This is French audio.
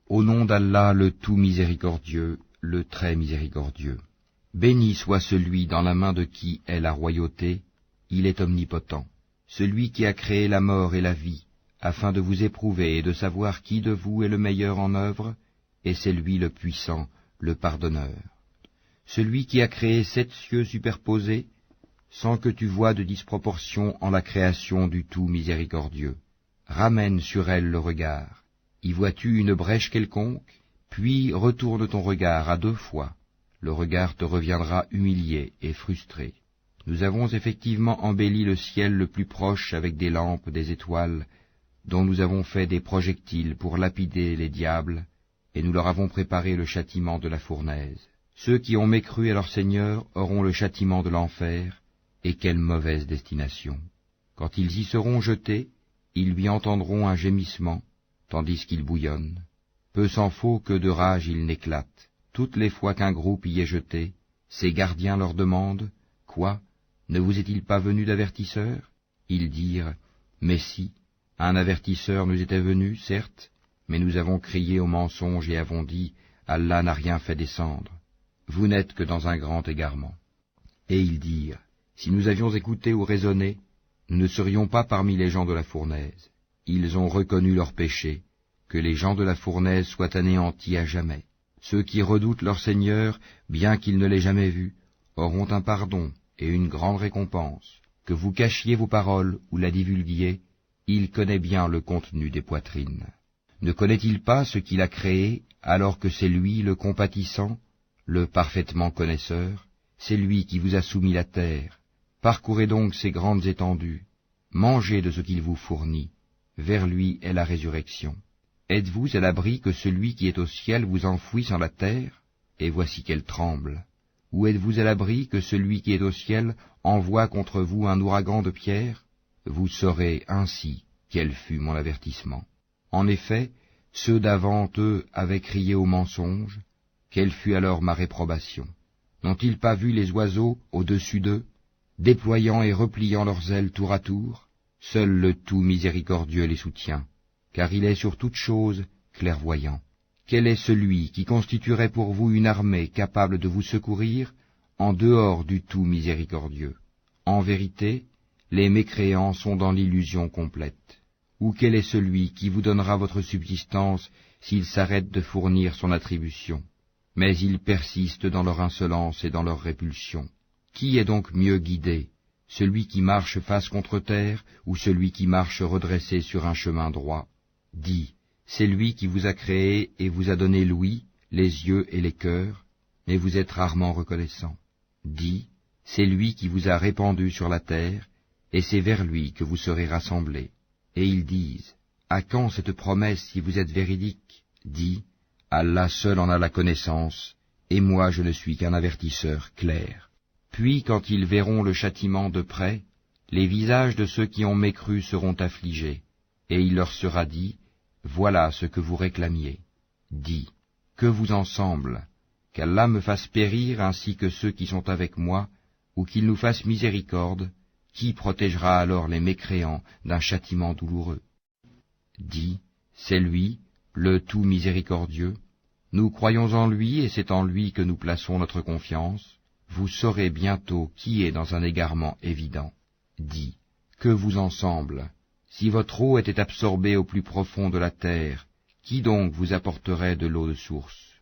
Au nom d'Allah, le tout miséricordieux, le très miséricordieux. Béni soit celui dans la main de qui est la royauté, il est omnipotent. Celui qui a créé la mort et la vie, afin de vous éprouver et de savoir qui de vous est le meilleur en œuvre, et c'est lui le puissant, le pardonneur. Celui qui a créé 7 cieux superposés, sans que tu voies de disproportion en la création du tout miséricordieux. Ramène sur elle le regard. Y vois-tu une brèche quelconque? Puis retourne ton regard à 2 fois. Le regard te reviendra humilié et frustré. Nous avons effectivement embelli le ciel le plus proche avec des lampes, des étoiles, dont nous avons fait des projectiles pour lapider les diables, et nous leur avons préparé le châtiment de la fournaise. Ceux qui ont mécru à leur Seigneur auront le châtiment de l'enfer, et quelle mauvaise destination. Quand ils y seront jetés, ils lui entendront un gémissement, tandis qu'il bouillonne. Peu s'en faut que de rage il n'éclate. Toutes les fois qu'un groupe y est jeté, ses gardiens leur demandent, « Quoi? Ne vous est-il pas venu d'avertisseur ?» Ils dirent, « Mais si, un avertisseur nous était venu, certes, mais nous avons crié au mensonge et avons dit, « Allah n'a rien fait descendre. » Vous n'êtes que dans un grand égarement. Et ils dirent, « Si nous avions écouté ou raisonné, nous ne serions pas parmi les gens de la fournaise. » Ils ont reconnu leur péché, que les gens de la fournaise soient anéantis à jamais. Ceux qui redoutent leur Seigneur, bien qu'ils ne l'aient jamais vu, auront un pardon et une grande récompense. Que vous cachiez vos paroles ou la divulguiez, il connaît bien le contenu des poitrines. Ne connaît-il pas ce qu'il a créé, alors que c'est lui le compatissant, le parfaitement connaisseur? C'est lui qui vous a soumis la terre. Parcourez donc ces grandes étendues, mangez de ce qu'il vous fournit. Vers lui est la résurrection. Êtes-vous à l'abri que celui qui est au ciel vous enfouisse en la terre? Et voici qu'elle tremble. Ou êtes-vous à l'abri que celui qui est au ciel envoie contre vous un ouragan de pierres? Vous saurez ainsi quel fut mon avertissement. En effet, ceux d'avant eux avaient crié au mensonge. Quelle fut alors ma réprobation? N'ont-ils pas vu les oiseaux au-dessus d'eux, déployant et repliant leurs ailes tour à tour? Seul le tout miséricordieux les soutient, car il est sur toute chose clairvoyant. Quel est celui qui constituerait pour vous une armée capable de vous secourir en dehors du tout miséricordieux? En vérité, les mécréants sont dans l'illusion complète. Ou quel est celui qui vous donnera votre subsistance s'il s'arrête de fournir son attribution? Mais ils persistent dans leur insolence et dans leur répulsion. Qui est donc mieux guidé? Celui qui marche face contre terre, ou celui qui marche redressé sur un chemin droit? Dis, c'est lui qui vous a créé et vous a donné l'ouïe, les yeux et les cœurs, mais vous êtes rarement reconnaissant. Dis, c'est lui qui vous a répandu sur la terre, et c'est vers lui que vous serez rassemblés. Et ils disent, à quand cette promesse si vous êtes véridique? Dis, Allah seul en a la connaissance, et moi je ne suis qu'un avertisseur clair. Puis, quand ils verront le châtiment de près, les visages de ceux qui ont mécru seront affligés, et il leur sera dit, voilà ce que vous réclamiez. Dis, que vous en semble, qu'Allah me fasse périr ainsi que ceux qui sont avec moi, ou qu'il nous fasse miséricorde, qui protégera alors les mécréants d'un châtiment douloureux? Dis, c'est lui, le tout miséricordieux, nous croyons en lui et c'est en lui que nous plaçons notre confiance. Vous saurez bientôt qui est dans un égarement évident. Dis, que vous en semble? Si votre eau était absorbée au plus profond de la terre, qui donc vous apporterait de l'eau de source?